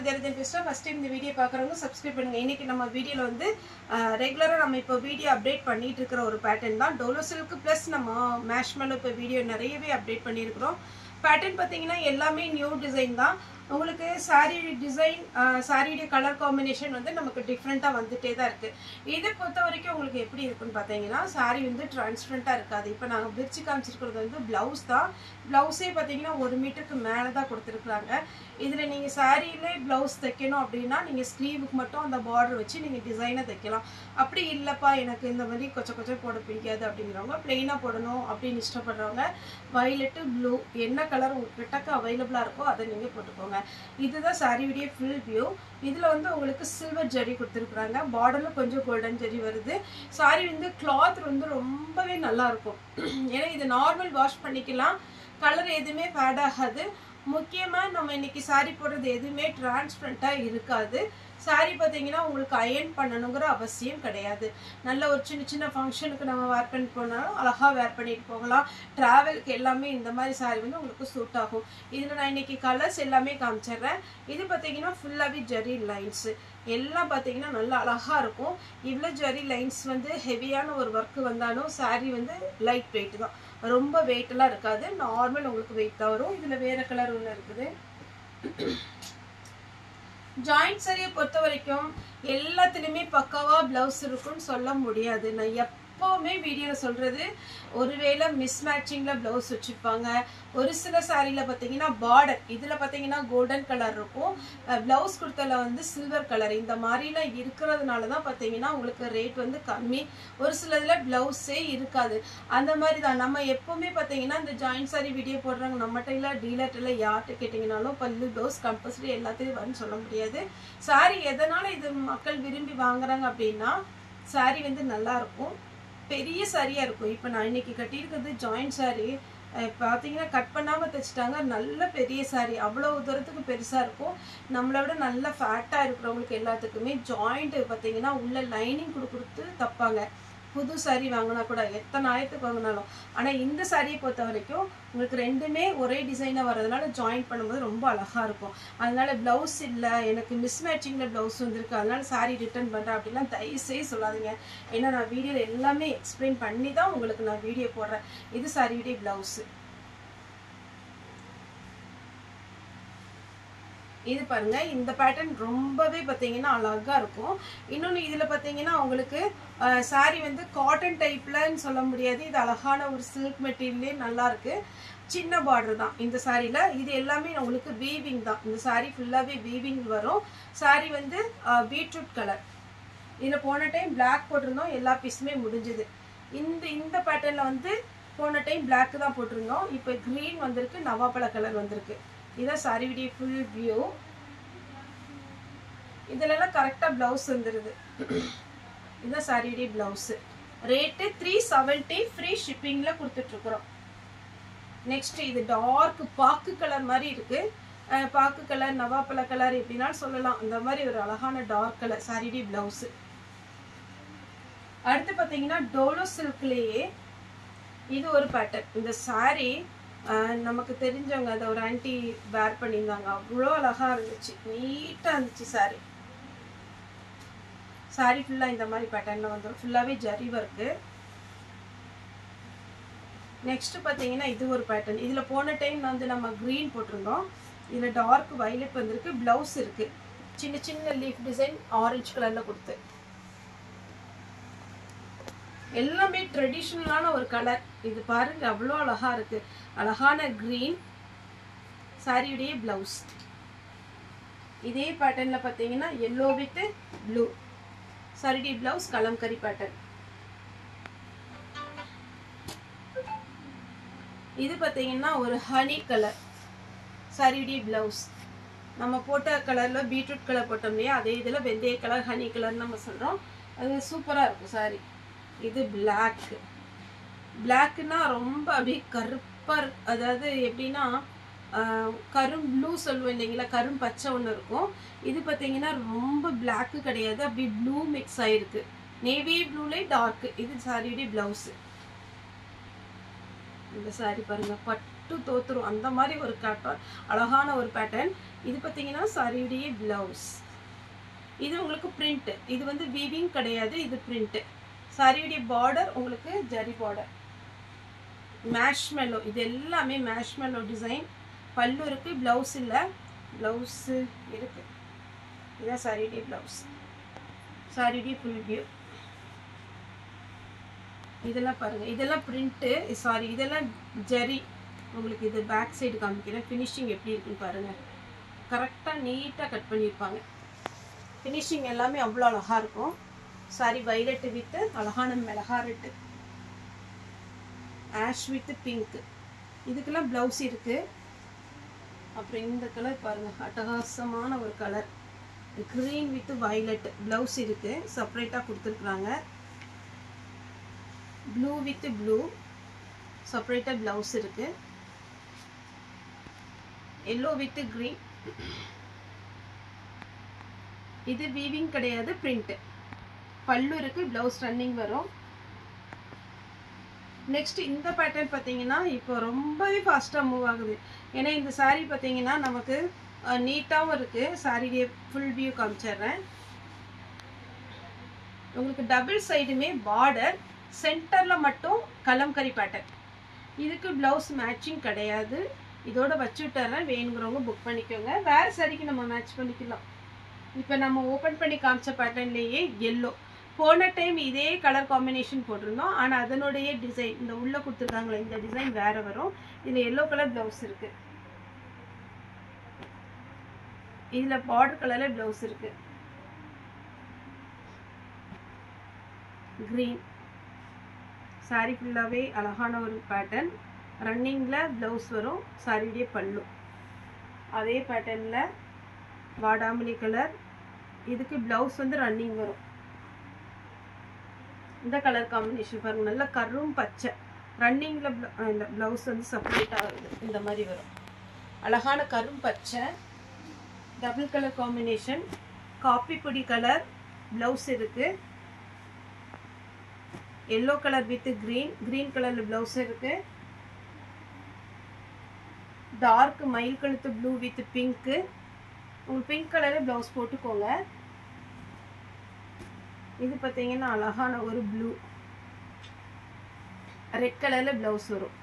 ஜெரஜன் பேசுகிறேன். First time இந்த video பார்க்குறவங்க சப்ஸ்கிரைப் பண்ணுங்கள். இன்றைக்கி நம்ம வீடியோவில் வந்து ரெகுலராக நம்ம இப்போ வீடியோ அப்டேட் பண்ணிகிட்டு இருக்கிற ஒரு பேட்டர்ன் தான் டோலோ சில்க் ப்ளஸ் நம்ம மேஷ்மெலோ இப்போ வீடியோ நிறையவே அப்டேட் பண்ணியிருக்கிறோம். பேட்டர்ன் பார்த்தீங்கன்னா எல்லாமே நியூ டிசைன் தான். உங்களுக்கு சாரீ டிசைன் சாரியுடைய கலர் காம்பினேஷன் வந்து நமக்கு டிஃப்ரெண்ட்டாக வந்துட்டே தான் இருக்குது. இதை பொறுத்த வரைக்கும் உங்களுக்கு எப்படி இருக்குன்னு பார்த்தீங்கன்னா சாரீ வந்து டிரான்ஸ்பரண்ட்டாக இருக்காது. இப்போ நாங்கள் பிரிச்சு காமிச்சிருக்கிறது வந்து ப்ளவுஸ் தான். ப்ளவுஸே பார்த்தீங்கன்னா 1 மீட்டருக்கு மேலே தான் கொடுத்துருக்குறாங்க. இதில் நீங்கள் சாரியிலே ப்ளவுஸ் தைக்கணும் அப்படின்னா நீங்கள் ஸ்லீவுக்கு மட்டும் அந்த பார்டர் வச்சு நீங்கள் டிசைனை தைக்கலாம். அப்படி இல்லைப்பா எனக்கு இந்த மாதிரி கொச்சை போட பிடிக்காது அப்படிங்கிறவங்க பிளெயினாக போடணும் அப்படின்னு இஷ்டப்படுறவங்க வயலட்டு ப்ளூ என்ன கலர் உங்ககிட்ட அவைலபிளாக இருக்கோ அதை நீங்கள் போட்டுக்கோங்க. இதுதான் சாரியுடைய ஃபுல் வியூ. இதில் வந்து உங்களுக்கு சில்வர் ஜரி கொடுத்துருக்குறாங்க. பார்டரில் கொஞ்சம் கோல்டன் ஜரி வருது. சாரி வந்து கிளாத் வந்து ரொம்பவே நல்லா இருக்கும். ஏன்னா இது நார்மல் வாஷ் பண்ணிக்கலாம், கலர் எதுவுமே ஃபேட் ஆகாது. முக்கியமாக நம்ம இன்னைக்கு சாரி போடுறது எதுவுமே டிரான்ஸ்பரண்ட்டாக இருக்காது. சாரி பார்த்தீங்கன்னா உங்களுக்கு அயர்ன் பண்ணணுங்கிற அவசியம் கிடையாது. நல்ல ஒரு சின்ன ஃபங்க்ஷனுக்கு நம்ம வேர் பண்ணி போனாலும் அழகாக வேர் பண்ணிட்டு போகலாம். ட்ராவலுக்கு எல்லாமே இந்த மாதிரி சாரி வந்து உங்களுக்கு சூட் ஆகும். இதில் நான் இன்னைக்கு கலர்ஸ் எல்லாமே காமிச்சிடுறேன். இது பார்த்தீங்கன்னா ஃபுல்லாகவே ஜரி லைன்ஸு எல்லாம் பார்த்தீங்கன்னா நல்லா அழகாக இருக்கும். இவ்வளோ ஜரி லைன்ஸ் வந்து ஹெவியான ஒரு ஒர்க்கு வந்தாலும் சாரி வந்து லைட் வெயிட் தான், ரொம்ப வெயிட்டெல்லாம் இருக்காது. நார்மல் உங்களுக்கு வெயிட் தான் வரும். இதில் வேறு கலர் ஒன்று இருக்குது. ஜாயிண்ட் சாரியை பொறுத்த வரைக்கும் எல்லாத்துலேயுமே பக்காவாக ப்ளவுஸ் இருக்குன்னு சொல்ல முடியாது. நான் எப்போவுமே வீடியோவில் சொல்கிறது ஒருவேளை மிஸ் மேட்சிங்கில் ப்ளவுஸ் வச்சுருப்பாங்க. ஒரு சில சாரியில் பார்த்தீங்கன்னா பார்டர் இதில் பார்த்தீங்கன்னா கோல்டன் கலர் இருக்கும், ப்ளவுஸ் கொடுத்தல வந்து சில்வர் கலர். இந்த மாதிரிலாம் இருக்கிறதுனால தான் பார்த்தீங்கன்னா உங்களுக்கு ரேட் வந்து கம்மி. ஒரு சிலதில் ப்ளவுஸே இருக்காது. அந்த மாதிரி தான் நம்ம எப்போவுமே பார்த்தீங்கன்னா இந்த ஜாயிண்ட் சாரி வீடியோ போடுறாங்க நம்மகிட்ட இல்லை டீலர்ட்டில் யார்கிட்ட கேட்டிங்கனாலும் பல்லு ப்ளவுஸ் கம்பல்சரி எல்லாத்தையும் வரும்னு சொல்ல முடியாது. சாரி எதனால் இது மக்கள் விரும்பி வாங்குறாங்க அப்படின்னா சாரி வந்து நல்லாயிருக்கும், பெரிய சாரியாக இருக்கும். இப்போ நான் இன்னைக்கு கட்டியிருக்கிறது ஜாயிண்ட் சாரி பார்த்தீங்கன்னா கட் பண்ணாமல் தைச்சிட்டாங்க. நல்ல பெரிய சாரி, அவ்வளோ தூரத்துக்கு பெருசாக இருக்கும். நம்மளை விட நல்ல ஃபேட்டாக இருக்கிறவங்களுக்கு எல்லாத்துக்குமே ஜாயிண்ட் பார்த்தீங்கன்னா உள்ள லைனிங் கொடுத்து தைப்பாங்க. புது சாரி வாங்கினா கூட எத்தனை ஆயிரத்துக்கு வாங்கினாலும். ஆனால் இந்த சாரியை பொறுத்த வரைக்கும் உங்களுக்கு ரெண்டுமே ஒரே டிசைனாக வர்றதுனால ஜாயின் பண்ணும்போது ரொம்ப அழகாக இருக்கும். அதனால ப்ளவுஸ் இல்லை எனக்கு மிஸ் மேட்சிங்கில் ப்ளவுஸ் வந்துருக்கு அதனால சாரி ரிட்டர்ன் பண்ணுறேன் அப்படிலாம் தயவுசெய்து சொல்லாதீங்க. ஏன்னா நான் வீடியோவில் எல்லாமே எக்ஸ்பிளைன் பண்ணி தான் உங்களுக்கு நான் வீடியோ போடுறேன். இது சாரியுடைய ப்ளவுஸு. இது பாருங்க, இந்த பேட்டர்ன் ரொம்பவே பார்த்தீங்கன்னா அழகா இருக்கும். இன்னொன்று இதில் பார்த்தீங்கன்னா உங்களுக்கு சாரி வந்து காட்டன் டைப்லன்னு சொல்ல முடியாது, இது அழகான ஒரு சில்க் மெட்டீரியலே நல்லா இருக்கு. சின்ன பார்டர் தான் இந்த சாரியில். இது எல்லாமே உங்களுக்கு வீவிங் தான். இந்த சாரி ஃபுல்லாகவே வீவிங் வரும். சாரி வந்து பீட்ரூட் கலர். இதில் போன டைம் பிளாக் போட்டிருந்தோம், எல்லா பீஸுமே முடிஞ்சுது. இந்த பேட்டர்னில் வந்து போன டைம் பிளாக் தான் போட்டிருந்தோம், இப்போ க்ரீன் வந்திருக்கு, நவாப்பழ கலர் வந்திருக்கு. இதான் சாரியுடைய ஃபுல் வியூ. இதிலெல்லாம் கரெக்டாக ப்ளவுஸ் வந்துடுது. இதுதான் சாரியுடைய ப்ளவுஸு. ரேட்டு 370 ஃப்ரீ ஷிப்பிங்கில் கொடுத்துட்ருக்குறோம். நெக்ஸ்ட் இது டார்க் பாக்கு கலர் மாதிரி இருக்குது. பாக்கு கலர் நவாப்பழ கலர் எப்படின்னாலும் சொல்லலாம். அந்த மாதிரி ஒரு அழகான டார்க் கலர் சாரியுடைய ப்ளவுஸு. அடுத்து பார்த்தீங்கன்னா டோலோ சில்க்லேயே இது ஒரு பேட்டர்ன். இந்த சாரி நமக்கு தெரிஞ்சவங்க அதை ஒரு ஆன்டி வேர் பண்ணியிருந்தாங்க, அவ்வளோ அழகாக இருந்துச்சு, நீட்டாக இருந்துச்சு சாரி. சாரி ஃபுல்லாக இந்த மாதிரி பேட்டர்னில் வந்துடும், ஃபுல்லாகவே ஜரி ஒர்க்கு. நெக்ஸ்ட் பார்த்தீங்கன்னா இது ஒரு பேட்டர்ன். இதில் போன டைம் வந்து நம்ம க்ரீன் போட்டிருந்தோம், இதில் டார்க் வயலட் வந்திருக்கு. ப்ளவுஸ் இருக்குது சின்ன லீஃப் டிசைன் ஆரஞ்சு கலரில் கொடுத்து. எல்லாமே ட்ரெடிஷ்னலான ஒரு கலர். இது பாருங்க அவ்வளோ அழகா இருக்கு. அழகான கிரீன் சாரியுடைய பிளவுஸ். இதே பேட்டர்ன்ல பார்த்தீங்கன்னா எல்லோ வித் ப்ளூ சாரியுடைய பிளவுஸ் கலம்கரி பேட்டர்ன். இது பார்த்தீங்கன்னா ஒரு ஹனி கலர் சாரியுடைய பிளவுஸ். நம்ம போட்ட கலரில் பீட்ரூட் கலர் போட்டோம் இல்லையா, அதே இதில் வெந்தய கலர் ஹனி கலர்னு நம்ம சொல்கிறோம். அது சூப்பராக இருக்கும் சாரி. இது பிளாக்னா ரொம்ப அப்படியே கருப்பாக, அதாவது எப்படின்னா கரும் ப்ளூ சொல்லுவோம் இல்லைங்களா, கரும் பச்சை ஒன்று இருக்கும். இது பார்த்தீங்கன்னா ரொம்ப பிளாக்கு கிடையாது, அப்படி ப்ளூ மிக்ஸ் ஆகிருக்கு, நேவி ப்ளூலே டார்க்கு. இது சாரியுடைய ப்ளவுஸு. இந்த சாரி பாருங்கள், சுட்டு தோத்துரும் அந்த மாதிரி ஒரு அழகான ஒரு பேட்டர்ன். இது பார்த்தீங்கன்னா சாரியுடைய பிளவுஸ். இது உங்களுக்கு பிரிண்ட். இது வந்து வீவிங் கிடையாது, இது பிரிண்ட். சாரியுடைய பார்டர் உங்களுக்கு ஜரி பார்டர். மேஷ்மெல்லோ, இது எல்லாமே மேஷ்மெல்லோ டிசைன். பல்லு இருக்கு, பிளவுஸ் இல்லை. பிளவுஸ் இருக்கு. இதுதான் சாரியுடைய பிளவுஸ். சாரியுடைய ஃபுல் வியூ. இதெல்லாம் பாருங்க, இதெல்லாம் பிரிண்ட்டு, சாரி இதெல்லாம் ஜரி. உங்களுக்கு இது பேக் சைடு காமிக்கிறேன். ஃபினிஷிங் எப்படி இருக்குன்னு பாருங்க. கரெக்டாக நீட்டாக கட் பண்ணியிருப்பாங்க. ஃபினிஷிங் எல்லாமே அவ்வளோ அழகாக இருக்கும். சாரி வைலட் வித் அழகான மிளகா ரெட்டு, ஆஷ் வித் பிங்க். இதுக்கெல்லாம் ப்ளவுஸ் இருக்குது. அப்புறம் இந்த கலர் பாருங்கள், அட்டகாசமான ஒரு colour. Green with violet blouse இருக்குது, செப்பரேட்டாக கொடுத்துருக்குறாங்க. ப்ளூ வித் ப்ளூ செப்பரேட்டாக ப்ளவுஸ் இருக்குது. Yellow with green. இது வீவிங் கிடையாது, பிரிண்ட். பல்லு இருக்கு, பிளவுஸ் ரன்னிங் வரும். நெக்ஸ்ட் இந்த பேட்டர்ன் பார்த்தீங்கன்னா இப்போ ரொம்பவே ஃபாஸ்ட்டாக மூவ் ஆகுது. ஏன்னா இந்த சாரீ பார்த்தீங்கன்னா நமக்கு நீட்டாகவும் இருக்குது. சாரியை ஃபுல் வியூ காமிச்சிடுறேன் உங்களுக்கு. டபுள் சைடுமே பார்டர், சென்டரில் மட்டும் கலம்கரி பேட்டர்ன். இதுக்கு ப்ளவுஸ் மேட்சிங் கிடையாது. இதோட வச்சு விட்டுறேன், வேணுங்கிறவங்க புக் பண்ணிக்கோங்க. வேறு சாரிக்கு நம்ம மேட்ச் பண்ணிக்கலாம். இப்போ நம்ம ஓப்பன் பண்ணி காமிச்ச பேட்டர்ன்லேயே எல்லோ. போன டைம் இதே கலர் காம்பினேஷன் போட்டிருந்தோம், ஆனால் அதனுடைய டிசைன் இந்த உள்ளே கொடுத்துருக்காங்களே இந்த டிசைன் வேறு வரும். இதில் எல்லோ கலர் ப்ளவுஸ் இருக்குது. இதில் பார்டர் கலரில் ப்ளவுஸ் இருக்குது. க்ரீன் சாரி ஃபுல்லாகவே அழகான ஒரு பேட்டர்ன். ரன்னிங்கில் ப்ளவுஸ் வரும். சாரியுடைய பல்லு அதே பேட்டர்னில் வாடாமல்லி கலர். இதுக்கு ப்ளவுஸ் வந்து ரன்னிங் வரும். இந்த கலர் காம்பினேஷன் பாருங்கள், நல்ல கரும் பச்சை. ரன்னிங்கில் இந்த ப்ளவுஸ் வந்து செப்பரேட் ஆகுது, இந்த மாதிரி வரும். அழகான கரும் பச்சை டபுள் கலர் காம்பினேஷன். காப்பி பொடி கலர் ப்ளவுஸ் இருக்குது. Yellow colour with green, green கலரில் ப்ளவுஸ் இருக்குது. டார்க் மயில் கழுத்து ப்ளூ வித் பிங்க்கு. உங்களுக்கு பிங்க் கலரில் ப்ளவுஸ் போட்டுக்கோங்க. இது பார்த்தீங்கன்னா அழகான ஒரு ப்ளூ, ரெட் கலரில் ப்ளவுஸ் வரும்.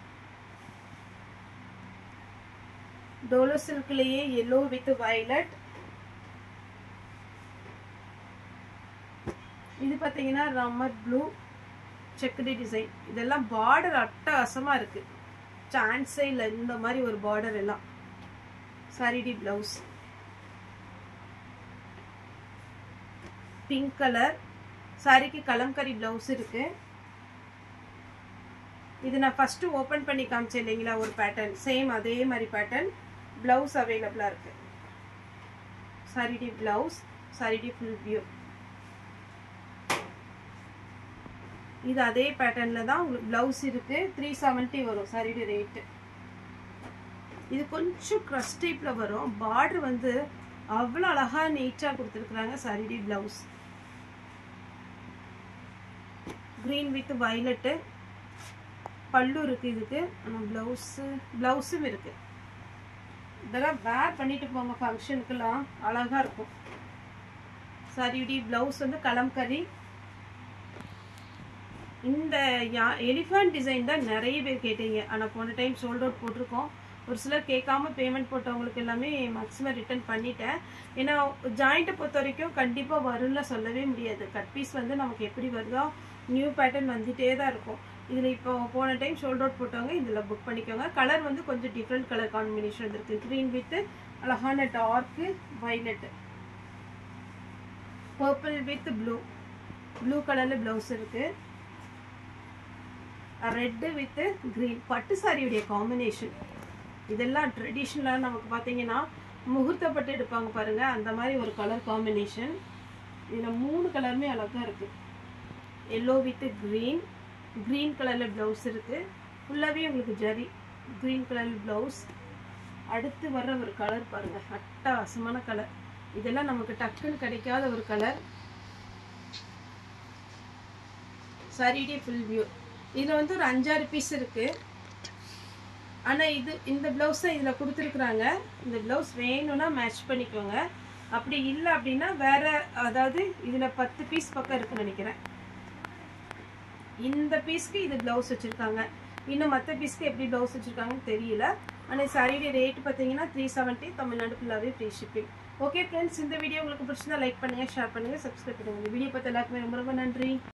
டோலோ சில்க்லேயே எல்லோ வித் வயலட். இது பார்த்தீங்கன்னா ராமர் ப்ளூ செக்குடு டிசைன். இதெல்லாம் பார்டர் அட்டகாசமாக இருக்குது, சான்ஸே இல்லை இந்த மாதிரி ஒரு பார்டர் எல்லாம். சாரிடி ப்ளவுஸ் பிங்க் கலர். சாரிக்கு கலம்கரி ப்ளவுஸ் இருக்குது. இது நான் ஃபஸ்ட்டு ஓப்பன் பண்ணி காமிச்சேன் இல்லைங்களா ஒரு பேட்டர்ன், சேம் அதே மாதிரி பேட்டர்ன் ப்ளவுஸ் அவைலபிளாக இருக்குது. சாரிடி ப்ளவுஸ், சாரிடி ஃபுல் வியூ. இது அதே பேட்டர்னில் தான் உங்களுக்கு ப்ளவுஸ் இருக்குது. 370 வரும் சாரிடி ரேட்டு. இது கொஞ்சம் க்ரஷ் டைப்பில் வரும். பார்டர் வந்து அவ்வளோ அழகாக நீட்டாக கொடுத்துருக்குறாங்க. சாரிடி ப்ளவுஸ் க்ரீன் வித் வயலட்டு. பல்லு இருக்குது இதுக்கு, ஆனால் ப்ளவுஸும் இருக்குது. இதெல்லாம் வேர் பண்ணிட்டு போங்க ஃபங்க்ஷனுக்கெல்லாம் அழகாக இருக்கும். சாரியுடைய ப்ளவுஸ் வந்து கலம்கரி. இந்த எலிஃபண்ட் டிசைன் தான் நிறைய பேர் கேட்டீங்க, ஆனால் போன டைம் சோல்ட் அவுட் போட்டிருக்கோம். ஒரு சிலர் கேட்காம பேமெண்ட் போட்டவங்களுக்கு எல்லாமே மேக்ஸிமம் ரிட்டர்ன் பண்ணிட்டேன். ஏன்னா ஜாயிண்ட்டை பொறுத்த வரைக்கும் கண்டிப்பாக வரும்ல சொல்லவே முடியாது. கட் பீஸ் வந்து நமக்கு எப்படி வருதோ நியூ பேட்டர்ன் வந்துகிட்டே தான் இருக்கும். இதில் இப்போ போன டைம் சோல்ட் அவுட் போட்டவங்க இதில் புக் பண்ணிக்கோங்க. கலர் வந்து கொஞ்சம் டிஃப்ரெண்ட் கலர் காம்பினேஷன் வந்துருக்கு. க்ரீன் வித் அழகான dark violet, purple with blue கலரில் ப்ளவுஸ் இருக்குது. ரெட்டு வித் க்ரீன் பட்டு சாரியுடைய காம்பினேஷன். இதெல்லாம் ட்ரெடிஷ்னலாக நமக்கு பார்த்தீங்கன்னா முகூர்த்தப்பட்டு எடுப்பாங்க பாருங்கள், அந்த மாதிரி ஒரு கலர் காம்பினேஷன். இதில் 3 கலருமே அழகாக இருக்குது. எல்லோ வித் க்ரீன் கலரில் ப்ளவுஸ் இருக்குது. ஃபுல்லாகவே உங்களுக்கு ஜரி க்ரீன் கலர் ப்ளவுஸ். அடுத்து வர்ற ஒரு கலர் பாருங்கள், அட்டகாசமான கலர். இதெல்லாம் நமக்கு டக்குன்னு கிடைக்காத ஒரு கலர். சாரியுடைய ஃபுல் வியூ. இதில் வந்து ஒரு 5-6 பீஸ் இருக்குது. ஆனால் இந்த ப்ளவுஸ் தான் இதில் கொடுத்துருக்குறாங்க. இந்த ப்ளவுஸ் வேணும்னா மேட்ச் பண்ணிக்கோங்க. அப்படி இல்லை அப்படின்னா வேறு, அதாவது இதில் 10 பீஸ் பக்கம் இருக்குன்னு நினைக்கிறேன். இந்த பீஸ்க்கு இது ப்ளவுஸ் வச்சுருக்காங்க. இன்னும் மற்ற பீஸ்க்கு எப்படி ப்ளவுஸ் வச்சுருக்காங்கன்னு தெரியல. ஆனால் சாரியோட ரேட் பார்த்தீங்கன்னா 370, தமிழ்நாடு ஃபுல்லாகவே ஃப்ரீ ஷிப்பிங். ஓகே ஃப்ரெண்ட்ஸ், இந்த வீடியோ உங்களுக்கு பிடிச்சிருந்தா லைக் பண்ணுங்கள், ஷேர் பண்ணுங்கள், சப்ஸ்கிரைப் பண்ணுங்கள். இந்த வீடியோ பார்த்து எல்லாருக்குமே ரொம்ப ரொம்ப நன்றி.